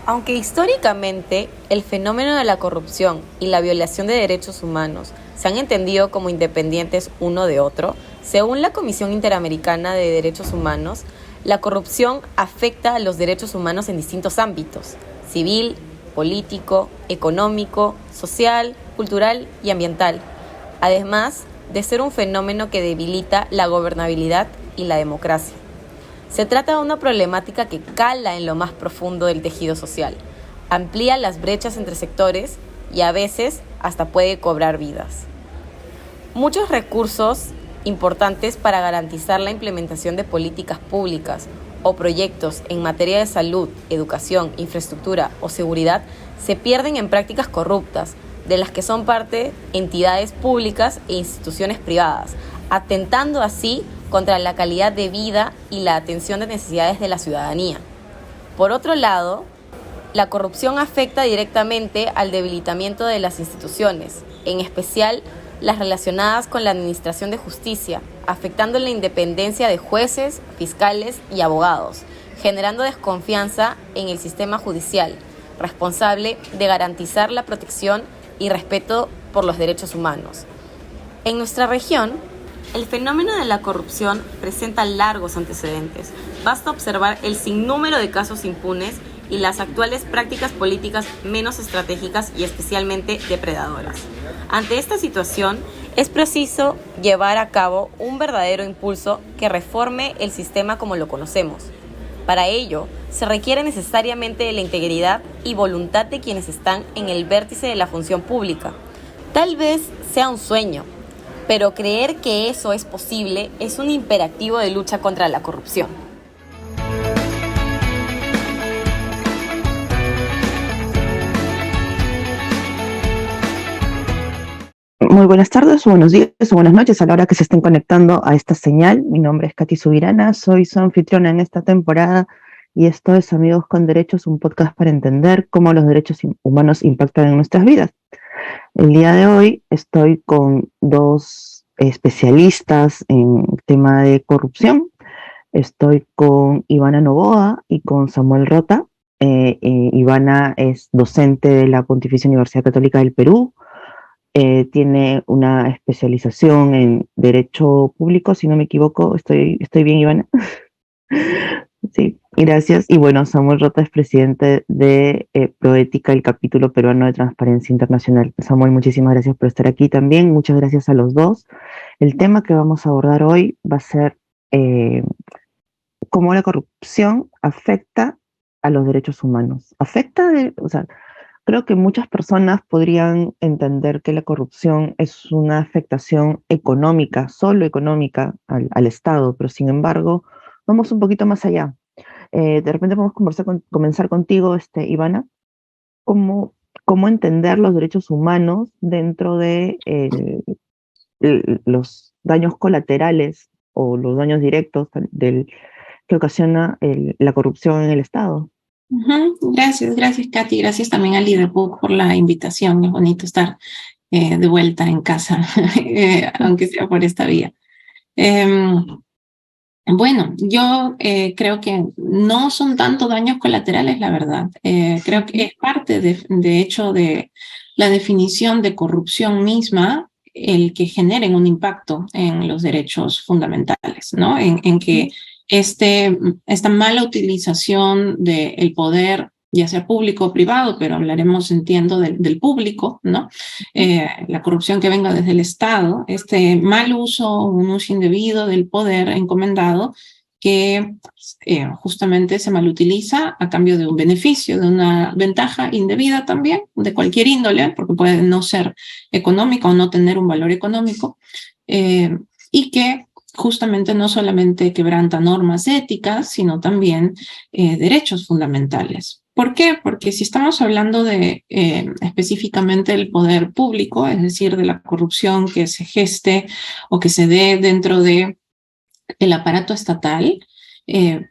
Aunque históricamente el fenómeno de la corrupción y la violación de derechos humanos se han entendido como independientes uno de otro, según la Comisión Interamericana de Derechos Humanos, la corrupción afecta a los derechos humanos en distintos ámbitos: civil, político, económico, social, cultural y ambiental, además de ser un fenómeno que debilita la gobernabilidad y la democracia. Se trata de una problemática que cala en lo más profundo del tejido social, amplía las brechas entre sectores y a veces hasta puede cobrar vidas. Muchos recursos importantes para garantizar la implementación de políticas públicas o proyectos en materia de salud, educación, infraestructura o seguridad se pierden en prácticas corruptas, de las que son parte entidades públicas e instituciones privadas, atentando así contra la calidad de vida y la atención de necesidades de la ciudadanía. Por otro lado, la corrupción afecta directamente al debilitamiento de las instituciones, en especial las relacionadas con la administración de justicia, afectando la independencia de jueces, fiscales y abogados, generando desconfianza en el sistema judicial, responsable de garantizar la protección y respeto por los derechos humanos. En nuestra región, el fenómeno de la corrupción presenta largos antecedentes. Basta observar el sinnúmero de casos impunes y las actuales prácticas políticas menos estratégicas y especialmente depredadoras. Ante esta situación, es preciso llevar a cabo un verdadero impulso que reforme el sistema como lo conocemos. Para ello, se requiere necesariamente de la integridad y voluntad de quienes están en el vértice de la función pública. Tal vez sea un sueño, pero creer que eso es posible es un imperativo de lucha contra la corrupción. Muy buenas tardes, o buenos días, o buenas noches a la hora que se estén conectando a esta señal. Mi nombre es Katy Subirana, soy su anfitriona en esta temporada y esto es Amigos con Derechos, un podcast para entender cómo los derechos humanos impactan en nuestras vidas. El día de hoy estoy con dos especialistas en tema de corrupción. Estoy con Ivana Novoa y con Samuel Rota. Ivana es docente de la Pontificia Universidad Católica del Perú. Tiene una especialización en Derecho Público, si no me equivoco. Estoy bien, Ivana. Sí, gracias. Y bueno, Samuel Rota es presidente de Proética, el capítulo peruano de Transparencia Internacional. Samuel, muchísimas gracias por estar aquí también. Muchas gracias a los dos. El tema que vamos a abordar hoy va a ser cómo la corrupción afecta a los derechos humanos. Creo que muchas personas podrían entender que la corrupción es una afectación económica, solo económica al Estado, pero sin embargo, vamos un poquito más allá. De repente podemos comenzar contigo, Ivana, cómo entender los derechos humanos dentro de los daños colaterales o los daños directos que ocasiona la corrupción en el Estado. Gracias, Katy. Gracias también a Liderbook por la invitación. Es bonito estar de vuelta en casa, aunque sea por esta vía. Bueno, yo creo que no son tanto daños colaterales, la verdad. Creo que es parte, de hecho, de la definición de corrupción misma, el que generen un impacto en los derechos fundamentales, ¿no? En que esta mala utilización del poder, ya sea público o privado, pero hablaremos, entiendo, del público, ¿no? La corrupción que venga desde el Estado, este mal uso, un uso indebido del poder encomendado que justamente se malutiliza a cambio de un beneficio, de una ventaja indebida también, de cualquier índole, porque puede no ser económico o no tener un valor económico, y que justamente no solamente quebranta normas éticas, sino también derechos fundamentales. ¿Por qué? Porque si estamos hablando de específicamente del poder público, es decir, de la corrupción que se geste o que se dé dentro del aparato estatal,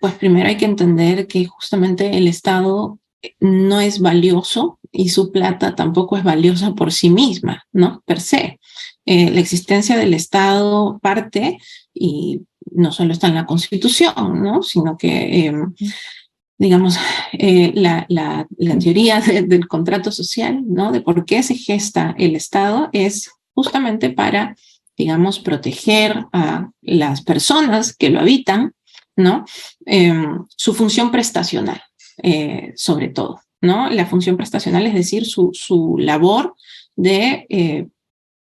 pues primero hay que entender que justamente el Estado no es valioso y su plata tampoco es valiosa por sí misma, ¿no? Per se. La existencia del Estado parte, y no solo está en la Constitución, ¿no? Sino que, digamos, la teoría del contrato social, ¿no? De por qué se gesta el Estado es justamente para, digamos, proteger a las personas que lo habitan, ¿no? Su función prestacional, sobre todo, ¿no? La función prestacional, es decir, su labor de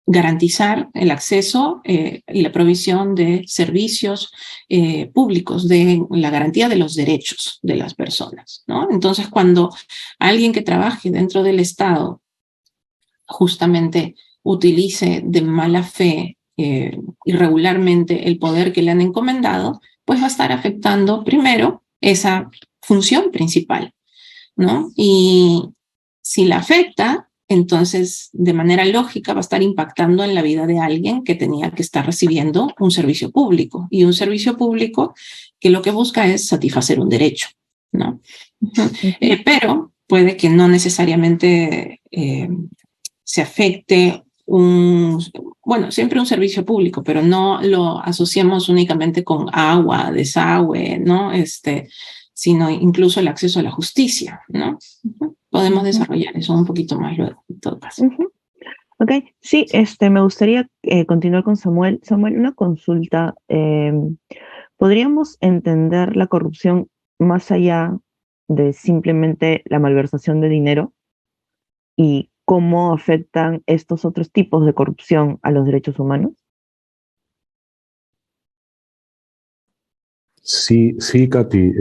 garantizar el acceso y la provisión de servicios públicos, de la garantía de los derechos de las personas, ¿no? Entonces, cuando alguien que trabaje dentro del Estado justamente utilice de mala fe irregularmente el poder que le han encomendado, pues va a estar afectando primero esa función principal, ¿no? Y si la afecta, entonces de manera lógica va a estar impactando en la vida de alguien que tenía que estar recibiendo un servicio público, y un servicio público que lo que busca es satisfacer un derecho, ¿no? Pero puede que no necesariamente se afecte bueno, siempre un servicio público, pero no lo asociemos únicamente con agua, desagüe, ¿no? Sino incluso el acceso a la justicia, ¿no? Podemos desarrollar eso un poquito más luego, en todo caso. Ok, sí, me gustaría continuar con Samuel. Samuel, una consulta. ¿Podríamos entender la corrupción más allá de simplemente la malversación de dinero, y cómo afectan estos otros tipos de corrupción a los derechos humanos? Sí, sí, Katy,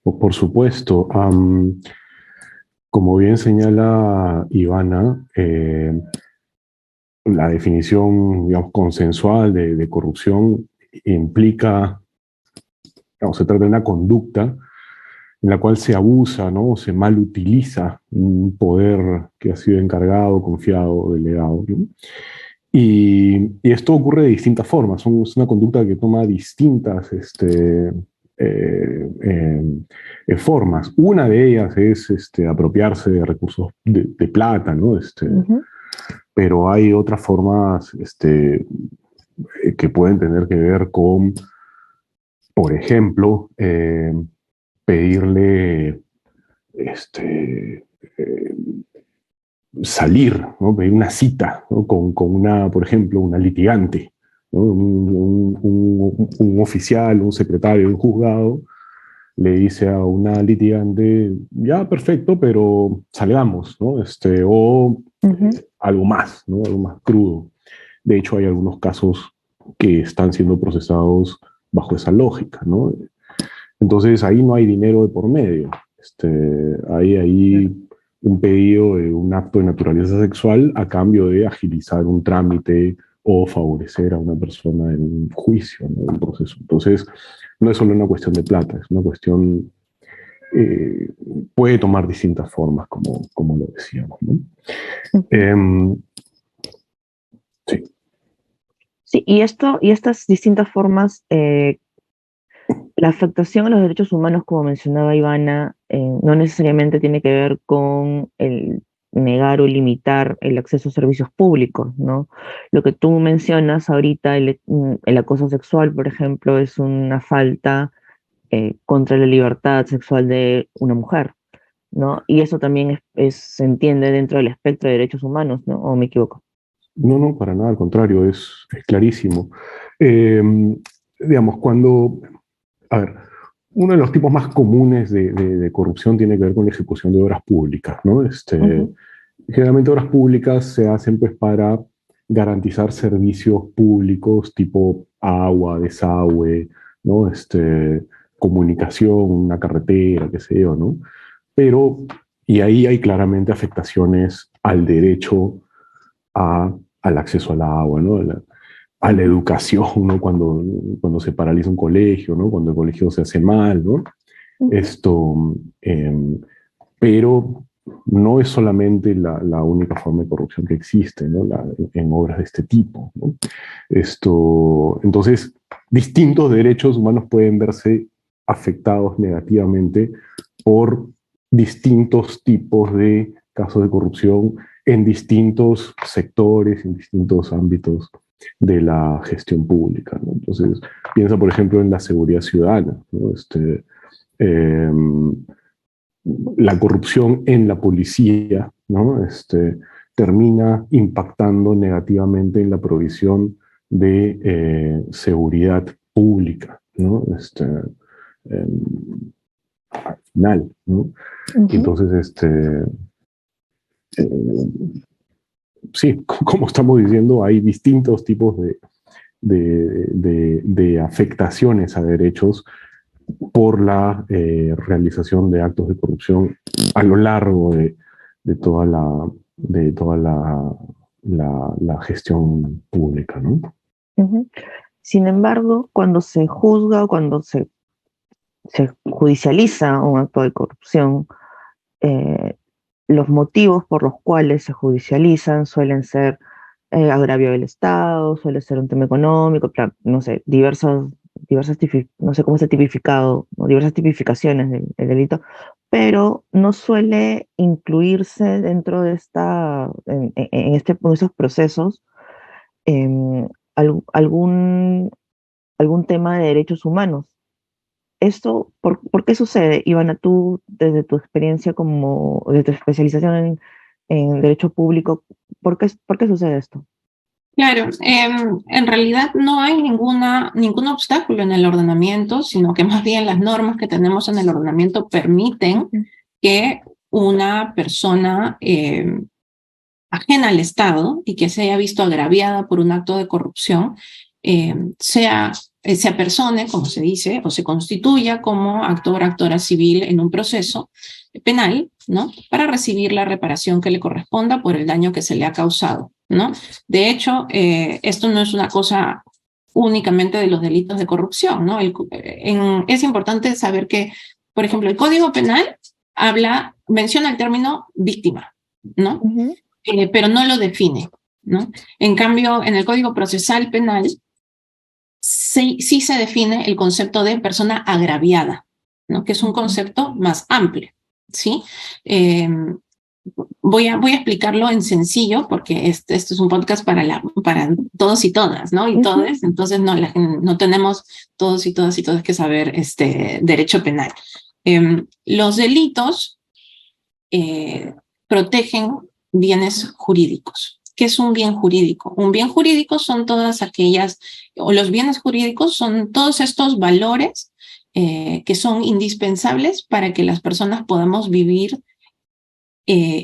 por supuesto. Como bien señala Ivana, la definición, digamos, consensual de corrupción implica, digamos, se trata de una conducta en la cual se abusa, ¿no? O se mal utiliza un poder que ha sido encargado, confiado, delegado, ¿no? Y esto ocurre de distintas formas. Es una conducta que toma distintas formas. Una de ellas es apropiarse de recursos de plata, ¿no? Pero hay otras formas que pueden tener que ver con, por ejemplo, pedirle salir, ¿no? Pedir una cita, ¿no? con una, por ejemplo, una litigante, ¿no? Un oficial, un secretario de un juzgado le dice a una litigante, ya, perfecto, pero salgamos, ¿no? Algo más, ¿no? Algo más crudo. De hecho, hay algunos casos que están siendo procesados bajo esa lógica, ¿no? Entonces, ahí no hay dinero de por medio. Hay un pedido de un acto de naturaleza sexual a cambio de agilizar un trámite o favorecer a una persona en un juicio, ¿no? En un proceso. Entonces, no es solo una cuestión de plata, es una cuestión, puede tomar distintas formas, como lo decíamos, ¿no? Sí. Sí, y estas distintas formas, la afectación a los derechos humanos, como mencionaba Ivana, no necesariamente tiene que ver con el negar o limitar el acceso a servicios públicos, ¿no? Lo que tú mencionas ahorita, el acoso sexual, por ejemplo, es una falta contra la libertad sexual de una mujer, ¿no? Y eso también se entiende dentro del espectro de derechos humanos, ¿no? ¿O me equivoco? No, para nada, al contrario, es clarísimo. Digamos, a ver, uno de los tipos más comunes de corrupción tiene que ver con la ejecución de obras públicas, ¿no? Generalmente obras públicas se hacen pues para garantizar servicios públicos tipo agua, desagüe, ¿no? Comunicación, una carretera, qué sé yo, ¿no? Y ahí hay claramente afectaciones al derecho al acceso al agua, ¿no? A la educación, ¿no? Cuando se paraliza un colegio, ¿no? Cuando el colegio se hace mal, ¿no? Pero no es solamente la única forma de corrupción que existe, ¿no? En obras de este tipo, ¿no? Entonces, distintos derechos humanos pueden verse afectados negativamente por distintos tipos de casos de corrupción en distintos sectores, en distintos ámbitos de la gestión pública, ¿no? Entonces, piensa, por ejemplo, en la seguridad ciudadana, ¿no? La corrupción en la policía, ¿no? Termina impactando negativamente en la provisión de seguridad pública, ¿no? Al final, ¿no? Entonces, sí, como estamos diciendo, hay distintos tipos de afectaciones a derechos por la realización de actos de corrupción a lo largo de toda la gestión pública, ¿no? Sin embargo, cuando se juzga o cuando se judicializa un acto de corrupción, los motivos por los cuales se judicializan suelen ser agravio del Estado, suele ser un tema económico, no sé, no sé cómo está tipificado, ¿no? Diversas tipificaciones del delito, pero no suele incluirse dentro de en esos procesos algún tema de derechos humanos. ¿Esto por qué sucede, Ivana, tú desde tu experiencia de tu especialización en derecho público, por qué sucede esto? Claro, en realidad no hay ningún obstáculo en el ordenamiento, sino que más bien las normas que tenemos en el ordenamiento permiten que una persona ajena al Estado y que se haya visto agraviada por un acto de corrupción se apersone, como se dice, o se constituya como actora civil en un proceso penal, ¿no? Para recibir la reparación que le corresponda por el daño que se le ha causado, ¿no? De hecho, esto no es una cosa únicamente de los delitos de corrupción, ¿no? Es importante saber que, por ejemplo, el Código Penal menciona el término víctima, ¿no? Pero no lo define, ¿no? En cambio, en el Código Procesal Penal sí se define el concepto de persona agraviada, ¿no? Que es un concepto más amplio, ¿sí? Voy a explicarlo en sencillo porque este es un podcast para todos y todas, ¿no? Y todes, entonces no tenemos todos y todas que saber derecho penal. Los delitos protegen bienes jurídicos. ¿Qué es un bien jurídico? Un bien jurídico son los bienes jurídicos son todos estos valores que son indispensables para que las personas podamos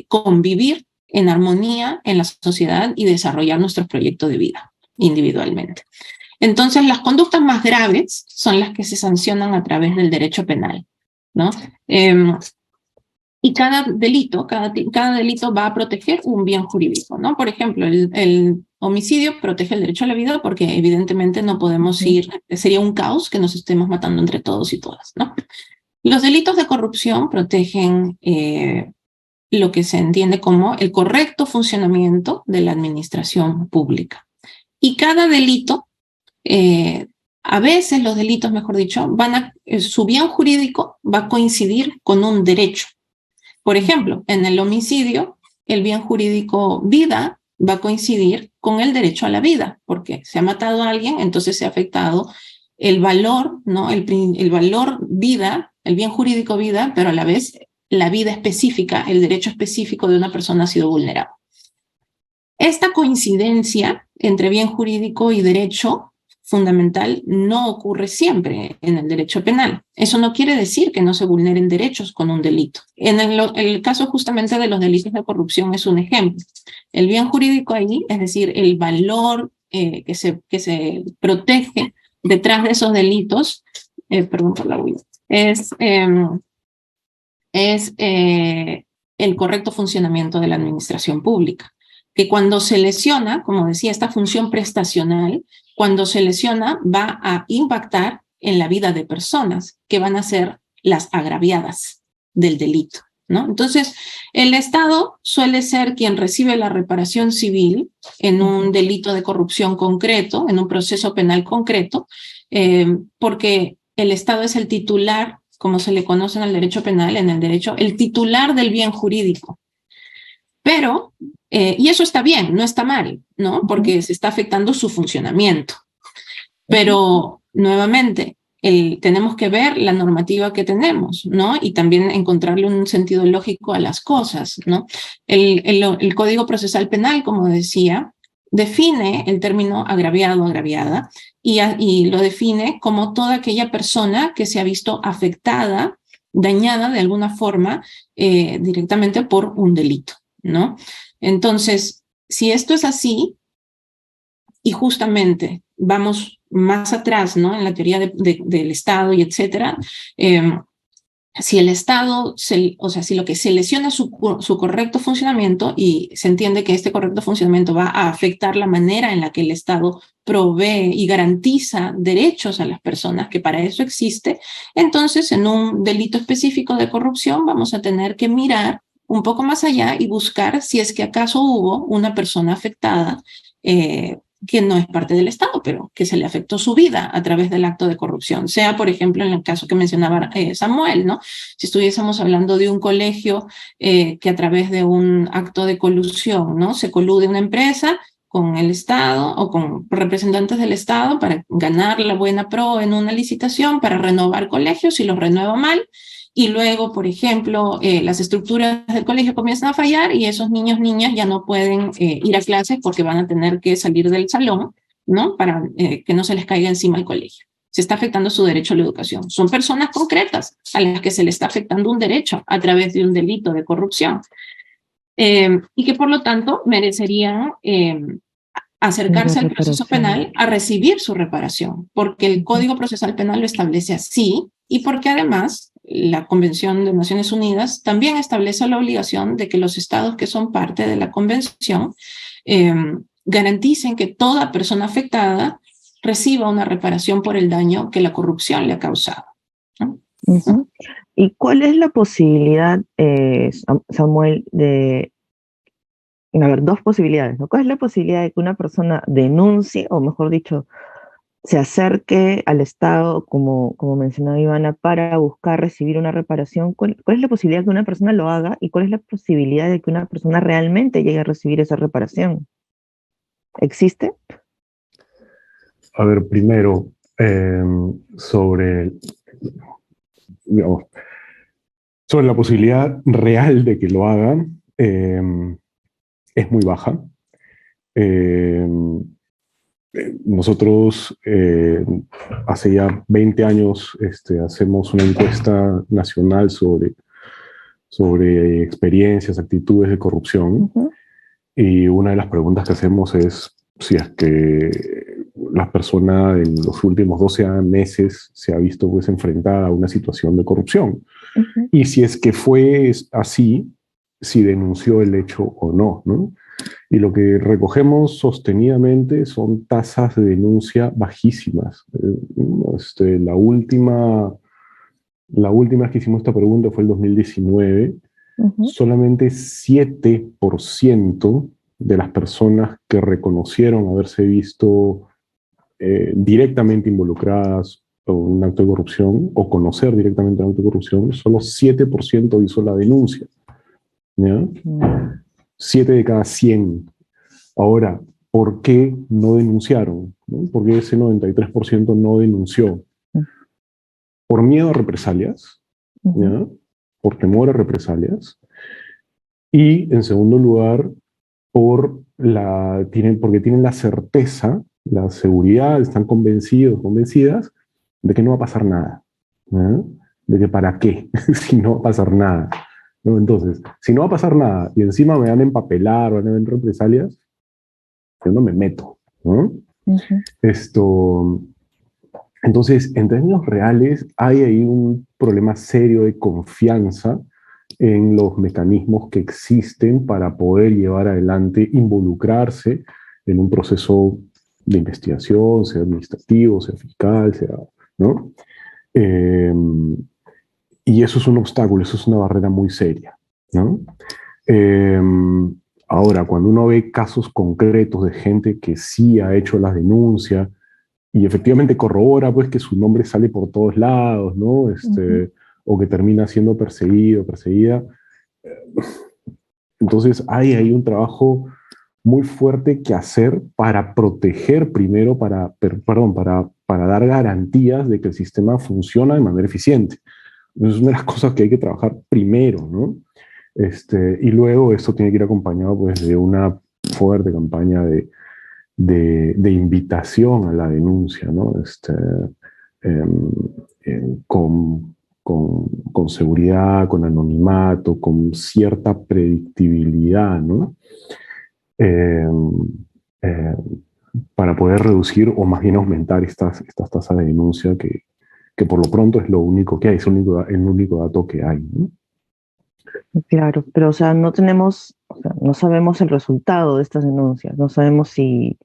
convivir en armonía en la sociedad y desarrollar nuestro proyecto de vida individualmente. Entonces, las conductas más graves son las que se sancionan a través del derecho penal, ¿no? Y cada delito va a proteger un bien jurídico, ¿no? Por ejemplo, el homicidio protege el derecho a la vida porque evidentemente no podemos sería un caos que nos estemos matando entre todos y todas, ¿no? Los delitos de corrupción protegen lo que se entiende como el correcto funcionamiento de la administración pública. Y cada delito, a veces los delitos, mejor dicho, su bien jurídico va a coincidir con un derecho. Por ejemplo, en el homicidio, el bien jurídico vida va a coincidir con el derecho a la vida, porque se ha matado a alguien, entonces se ha afectado el valor, ¿no? El valor vida, el bien jurídico vida, pero a la vez la vida específica, el derecho específico de una persona ha sido vulnerado. Esta coincidencia entre bien jurídico y derecho fundamental no ocurre siempre en el derecho penal. Eso no quiere decir que no se vulneren derechos con un delito. En el caso justamente de los delitos de corrupción es un ejemplo. El bien jurídico ahí, es decir, el valor que se protege detrás de esos delitos, perdón por la huida, es el correcto funcionamiento de la administración pública. Que cuando se lesiona, como decía, esta función prestacional, cuando se lesiona va a impactar en la vida de personas que van a ser las agraviadas del delito, ¿no? Entonces, el Estado suele ser quien recibe la reparación civil en un delito de corrupción concreto, en un proceso penal concreto, porque el Estado es el titular, como se le conoce en el derecho penal, en el derecho, el titular del bien jurídico. Pero, y eso está bien, no está mal, ¿no? Porque se está afectando su funcionamiento. Pero, nuevamente, tenemos que ver la normativa que tenemos, ¿no? Y también encontrarle un sentido lógico a las cosas, ¿no? El Código Procesal Penal, como decía, define el término agraviado o agraviada y lo define como toda aquella persona que se ha visto afectada, dañada de alguna forma directamente por un delito, ¿no? Entonces, si esto es así, y justamente vamos más atrás, ¿no? En la teoría del Estado y etcétera, si el Estado, o sea, si lo que se lesiona su correcto funcionamiento y se entiende que este correcto funcionamiento va a afectar la manera en la que el Estado provee y garantiza derechos a las personas, que para eso existe, entonces en un delito específico de corrupción vamos a tener que mirar un poco más allá y buscar si es que acaso hubo una persona afectada que no es parte del Estado, pero que se le afectó su vida a través del acto de corrupción. Sea, por ejemplo, en el caso que mencionaba Samuel, ¿no? Si estuviésemos hablando de un colegio que a través de un acto de colusión, ¿no? Se colude una empresa con el Estado o con representantes del Estado para ganar la buena pro en una licitación, para renovar colegios y los renueva mal, y luego, por ejemplo, las estructuras del colegio comienzan a fallar y esos niños, niñas ya no pueden ir a clases porque van a tener que salir del salón, ¿no? Para que no se les caiga encima el colegio. Se está afectando su derecho a la educación. Son personas concretas a las que se les está afectando un derecho a través de un delito de corrupción. Y que por lo tanto merecerían acercarse al proceso penal a recibir su reparación, porque el Código Procesal Penal lo establece así y porque además la Convención de Naciones Unidas también establece la obligación de que los estados que son parte de la convención garanticen que toda persona afectada reciba una reparación por el daño que la corrupción le ha causado, ¿no? ¿Y cuál es la posibilidad, Samuel, a ver, dos posibilidades, ¿no? ¿Cuál es la posibilidad de que una persona denuncie, o mejor dicho, se acerque al Estado, como mencionaba Ivana, para buscar recibir una reparación? ¿Cuál es la posibilidad de que una persona lo haga y cuál es la posibilidad de que una persona realmente llegue a recibir esa reparación? ¿Existe? A ver, primero, sobre la posibilidad real de que lo hagan, es muy baja. Nosotros hace ya 20 años hacemos una encuesta nacional sobre experiencias, actitudes de corrupción, y una de las preguntas que hacemos es si es que la persona en los últimos 12 meses se ha visto pues enfrentada a una situación de corrupción, y si es que fue así, si denunció el hecho o no, ¿no? Y lo que recogemos sostenidamente son tasas de denuncia bajísimas. La última vez que hicimos esta pregunta fue el 2019. Solamente 7% de las personas que reconocieron haberse visto directamente involucradas en un acto de corrupción o conocer directamente un acto de corrupción, solo 7% hizo la denuncia, ¿ya? 7 de cada 100. Ahora, ¿por qué no denunciaron? ¿No? ¿Por qué ese 93% no denunció? Por miedo a represalias, ¿ya? Por temor a represalias. Y, en segundo lugar, porque tienen la certeza, la seguridad, están convencidos, convencidas de que no va a pasar nada, ¿ya? De que para qué, si no va a pasar nada, ¿no? Entonces, si no va a pasar nada y encima me van a empapelar o van a haber represalias, yo no me meto, ¿no? Entonces, en términos reales, hay ahí un problema serio de confianza en los mecanismos que existen para poder llevar adelante, involucrarse en un proceso de investigación, sea administrativo, sea fiscal, ¿no? Y eso es un obstáculo, eso es una barrera muy seria, ¿no? Ahora, cuando uno ve casos concretos de gente que sí ha hecho las denuncias y efectivamente corrobora pues que su nombre sale por todos lados, ¿no? O que termina siendo perseguido, perseguida. Entonces hay un trabajo muy fuerte que hacer para proteger primero, para dar garantías de que el sistema funciona de manera eficiente. Entonces, es una de las cosas que hay que trabajar primero, ¿no? Y luego esto tiene que ir acompañado pues, de una fuerte campaña de invitación a la denuncia, ¿no? Em, con seguridad, con anonimato, con cierta predictibilidad, ¿no? Eh, eh, para poder reducir o más bien aumentar estas tasas de denuncia que por lo pronto es lo único que hay, es el único dato que hay, ¿no? Claro, pero o sea, no tenemos, o sea, no sabemos el resultado de estas denuncias, no sabemos si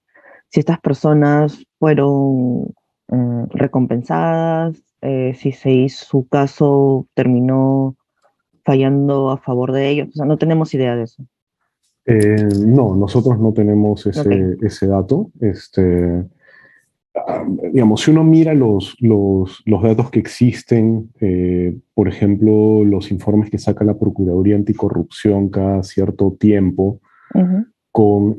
estas personas fueron recompensadas, si su caso terminó fallando a favor de ellos, o sea, no tenemos idea de eso. No, nosotros no tenemos Okay. ese dato. Digamos, si uno mira los datos que existen, por ejemplo, los informes que saca la Procuraduría Anticorrupción cada cierto tiempo, Ujú. con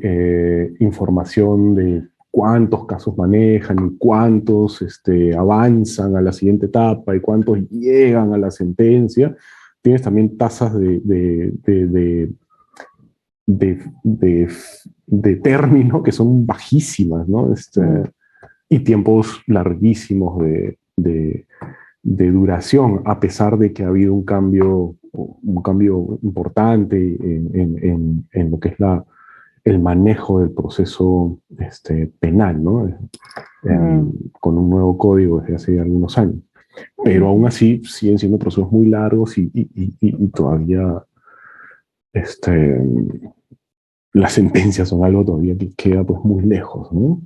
información de cuántos casos manejan y cuántos avanzan a la siguiente etapa y cuántos llegan a la sentencia, tienes también tasas de término que son bajísimas, ¿no? Y tiempos larguísimos de duración, a pesar de que ha habido un cambio importante en lo que es el manejo del proceso penal, ¿no? Con un nuevo código desde hace algunos años. Pero aún así siguen siendo procesos muy largos y todavía las sentencias son algo todavía que queda pues muy lejos, ¿no?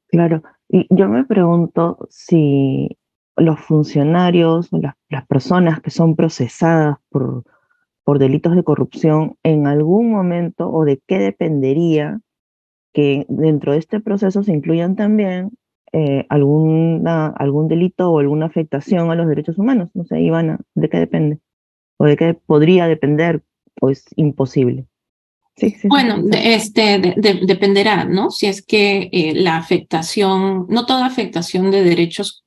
Claro, y yo me pregunto si los funcionarios o las personas que son procesadas por delitos de corrupción en algún momento o de qué dependería que dentro de este proceso se incluyan también algún delito o alguna afectación a los derechos humanos. No sé, Ivana, ¿de qué depende? ¿O de qué podría depender? ¿O es imposible? Sí. Bueno, dependerá, ¿no? Si es que la afectación, no toda afectación de derechos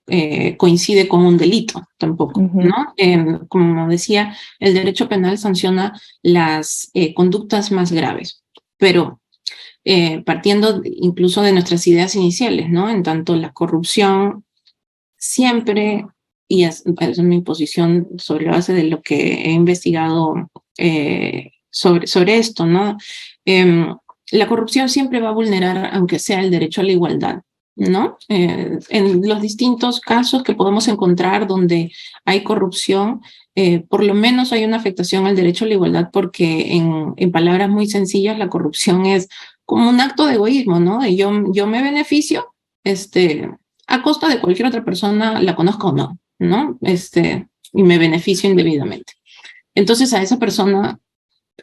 coincide con un delito tampoco, Ujú. ¿no? Como decía, el derecho penal sanciona las conductas más graves, pero partiendo incluso de nuestras ideas iniciales, ¿no? En tanto la corrupción siempre, y es mi posición sobre la base de lo que he investigado sobre esto, ¿no? La corrupción siempre va a vulnerar, aunque sea el derecho a la igualdad, ¿no? En los distintos casos que podemos encontrar donde hay corrupción, por lo menos hay una afectación al derecho a la igualdad porque en palabras muy sencillas la corrupción es como un acto de egoísmo, ¿no? Y yo me beneficio a costa de cualquier otra persona, la conozca o no, ¿no? Y me beneficio indebidamente. Entonces a esa persona,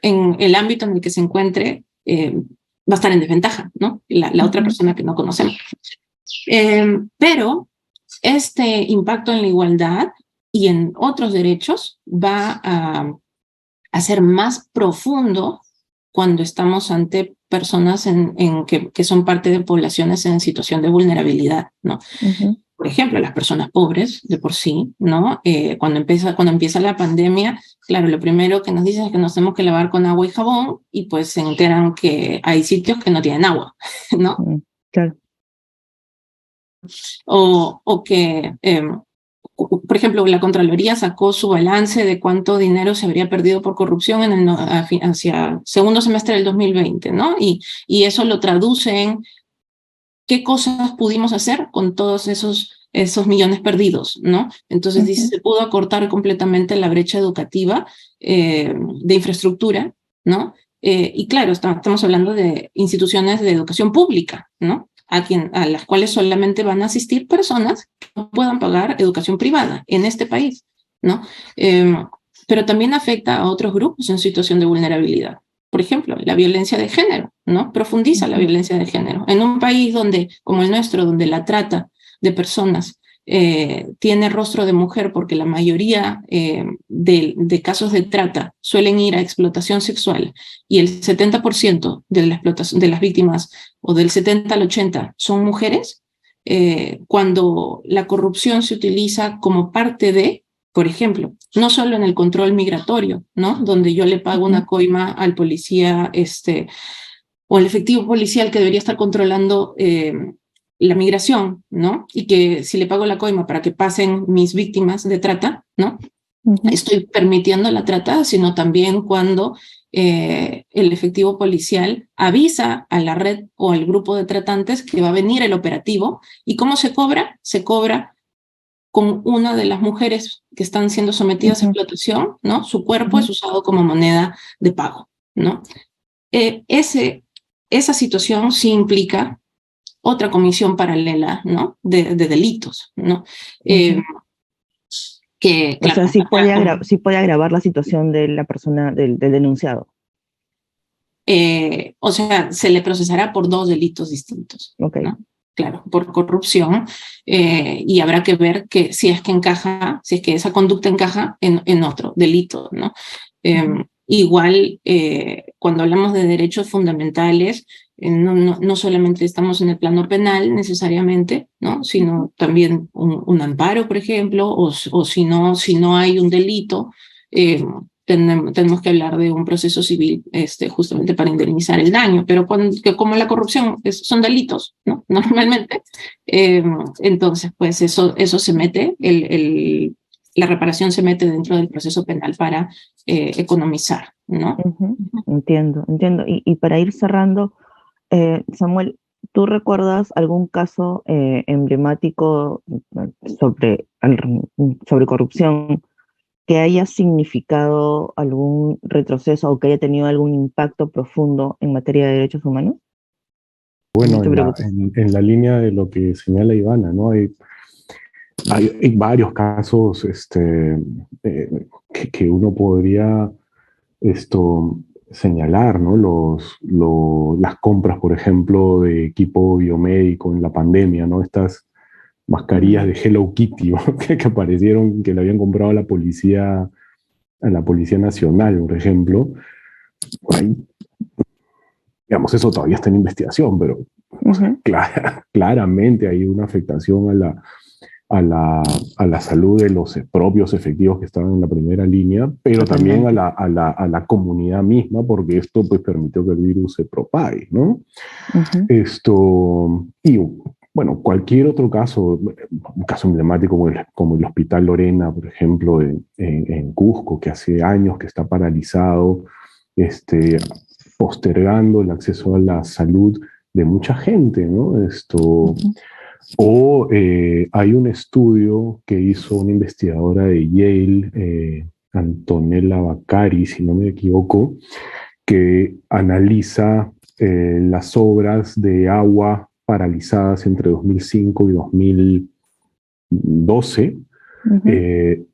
en el ámbito en el que se encuentre, va a estar en desventaja, ¿no? La otra persona que no conocemos. Pero este impacto en la igualdad y en otros derechos va a ser más profundo cuando estamos ante personas que son parte de poblaciones en situación de vulnerabilidad, ¿no? Uh-huh. Por ejemplo, las personas pobres de por sí, ¿no? Cuando empieza la pandemia, claro, lo primero que nos dicen es que nos tenemos que lavar con agua y jabón y pues se enteran que hay sitios que no tienen agua, ¿no? Claro. O que, por ejemplo, la Contraloría sacó su balance de cuánto dinero se habría perdido por corrupción hacia segundo semestre del 2020, ¿no? Y eso lo traduce en qué cosas pudimos hacer con todos esos millones perdidos, ¿no? Entonces dice, se pudo acortar completamente la brecha educativa de infraestructura, ¿no? Y claro, estamos hablando de instituciones de educación pública, ¿no? A las cuales solamente van a asistir personas que no puedan pagar educación privada en este país, ¿no? Pero también afecta a otros grupos en situación de vulnerabilidad, por ejemplo, la violencia de género, ¿no? Profundiza la violencia de género. En un país donde, como el nuestro, donde la trata de personas tiene rostro de mujer, porque la mayoría de casos de trata suelen ir a explotación sexual y el 70% de la explotación, de las víctimas, o del 70 al 80, son mujeres, cuando la corrupción se utiliza como parte de, por ejemplo, no solo en el control migratorio, ¿no? Donde yo le pago una coima al policía o al efectivo policial que debería estar controlando la migración, ¿no? Y que si le pago la coima para que pasen mis víctimas de trata, ¿no? Estoy permitiendo la trata, sino también cuando el efectivo policial avisa a la red o al grupo de tratantes que va a venir el operativo. ¿Y cómo se cobra? Se cobra con una de las mujeres que están siendo sometidas a explotación, ¿no? Su cuerpo es usado como moneda de pago, ¿no? Esa situación sí implica otra comisión paralela, ¿no? De delitos, ¿no? Que, O sea, claro, sí puede agravar la situación de la persona, del denunciado. o sea, se le procesará por 2 delitos distintos, Okay. ¿no? Claro, por corrupción, y habrá que ver que si es que encaja, si es que esa conducta encaja en otro delito, ¿no? Igual, cuando hablamos de derechos fundamentales, no solamente estamos en el plano penal necesariamente, ¿no? Sino también un amparo, por ejemplo, o si no hay un delito, tenemos que hablar de un proceso civil justamente para indemnizar el daño, pero como la corrupción son delitos, ¿no? Normalmente, entonces pues eso se mete, la reparación se mete dentro del proceso penal para economizar, ¿no? Entiendo. Y para ir cerrando, Samuel, ¿tú recuerdas algún caso emblemático sobre corrupción que haya significado algún retroceso o que haya tenido algún impacto profundo en materia de derechos humanos? Bueno, No te preocupes. en la línea de lo que señala Ivana, ¿no? Hay varios casos que uno podría señalar, ¿no? Las compras, por ejemplo, de equipo biomédico en la pandemia, ¿no? Estas mascarillas de Hello Kitty, ¿no? que aparecieron, que le habían comprado a la Policía Nacional, por ejemplo. Ahí, digamos, eso todavía está en investigación, pero o sea, claramente hay una afectación a la salud de los propios efectivos que estaban en la primera línea, pero también a la comunidad misma, porque esto pues permitió que el virus se propague, ¿no? Y bueno, cualquier otro caso, un caso emblemático como el Hospital Lorena, por ejemplo, en Cusco, que hace años que está paralizado, postergando el acceso a la salud de mucha gente, ¿no? O hay un estudio que hizo una investigadora de Yale, Antonella Baccari, si no me equivoco, que analiza las obras de agua paralizadas entre 2005 y 2012,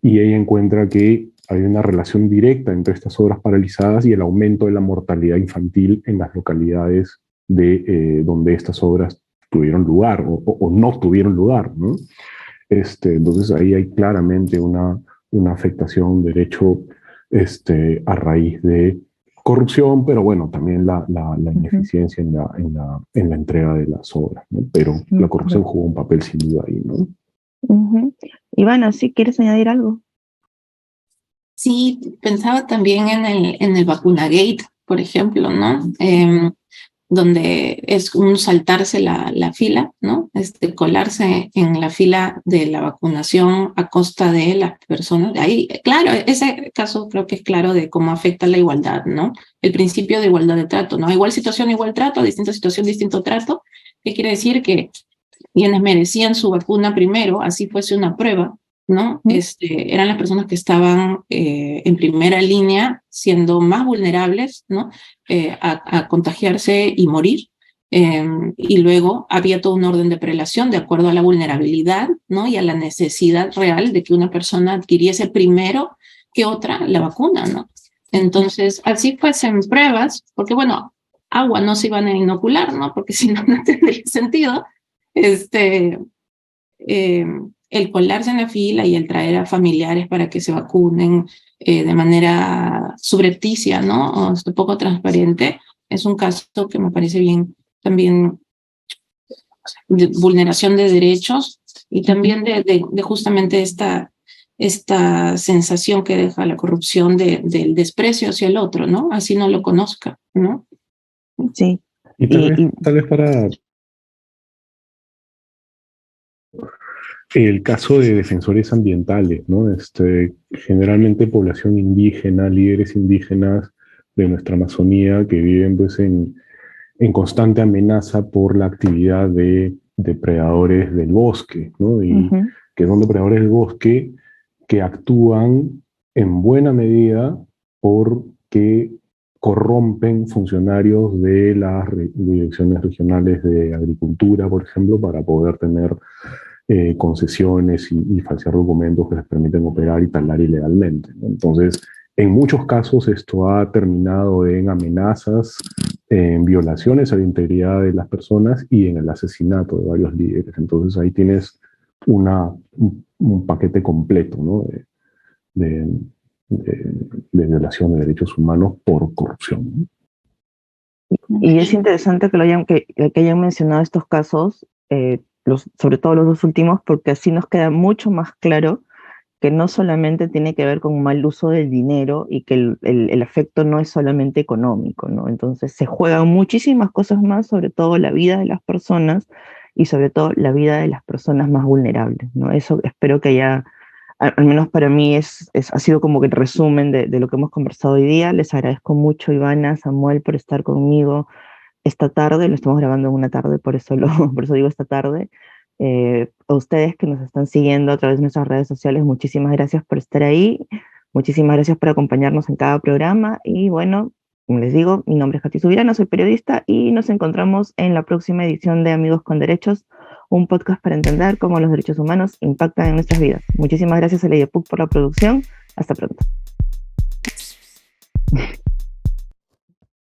y ella encuentra que hay una relación directa entre estas obras paralizadas y el aumento de la mortalidad infantil en las localidades donde estas obras tuvieron lugar o no tuvieron lugar, ¿no? Entonces ahí hay claramente una afectación, un derecho a raíz de corrupción, pero bueno, también la ineficiencia en la entrega de las obras, ¿no? Pero la corrupción jugó un papel sin duda ahí, ¿no? Ivana, ¿sí quieres añadir algo? Sí, pensaba también en el Vacunagate, por ejemplo, ¿no? Donde es un saltarse la fila, ¿no? Colarse en la fila de la vacunación a costa de las personas. Ahí, claro, ese caso creo que es claro de cómo afecta la igualdad, ¿no? El principio de igualdad de trato, ¿no? Igual situación, igual trato, distinta situación, distinto trato. ¿Qué quiere decir? Que quienes merecían su vacuna primero, así fuese una prueba, ¿no? Eran las personas que estaban en primera línea, siendo más vulnerables, ¿no? A contagiarse y morir. Y luego había todo un orden de prelación de acuerdo a la vulnerabilidad, ¿no? Y a la necesidad real de que una persona adquiriese primero que otra la vacuna, ¿no? Entonces, así pues en pruebas, porque bueno, agua no se iban a inocular, ¿no? Porque si no, no tendría sentido. Este, eh, el colarse en la fila y el traer a familiares para que se vacunen de manera subrepticia, ¿no? O poco transparente, es un caso que me parece bien también de vulneración de derechos y también de justamente esta sensación que deja la corrupción del desprecio hacia el otro, ¿no? Así no lo conozca, ¿no? Sí. Y tal vez para el caso de defensores ambientales, ¿no? Generalmente población indígena, líderes indígenas de nuestra Amazonía que viven pues en constante amenaza por la actividad de depredadores del bosque, ¿no? Y que son depredadores del bosque que actúan en buena medida porque corrompen funcionarios de las direcciones regionales de agricultura, por ejemplo, para poder tener concesiones y falsear documentos que les permiten operar y talar ilegalmente, ¿no? Entonces, en muchos casos esto ha terminado en amenazas, en violaciones a la integridad de las personas y en el asesinato de varios líderes. Entonces ahí tienes un paquete completo, ¿no? de, de violación de derechos humanos por corrupción, ¿no? Y es interesante que hayan mencionado estos casos, sobre todo los dos últimos, porque así nos queda mucho más claro que no solamente tiene que ver con un mal uso del dinero y que el efecto no es solamente económico, ¿no? Entonces se juegan muchísimas cosas más, sobre todo la vida de las personas y sobre todo la vida de las personas más vulnerables, ¿no? Eso espero que haya, al menos para mí, ha sido como que el resumen de lo que hemos conversado hoy día. Les agradezco mucho, Ivana, Samuel, por estar conmigo esta tarde. Lo estamos grabando en una tarde, por eso digo esta tarde. A ustedes que nos están siguiendo a través de nuestras redes sociales, muchísimas gracias por estar ahí, muchísimas gracias por acompañarnos en cada programa y bueno, como les digo, mi nombre es Katy Subirana, soy periodista y nos encontramos en la próxima edición de Amigos con Derechos, un podcast para entender cómo los derechos humanos impactan en nuestras vidas. Muchísimas gracias a Leia Puc por la producción, hasta pronto.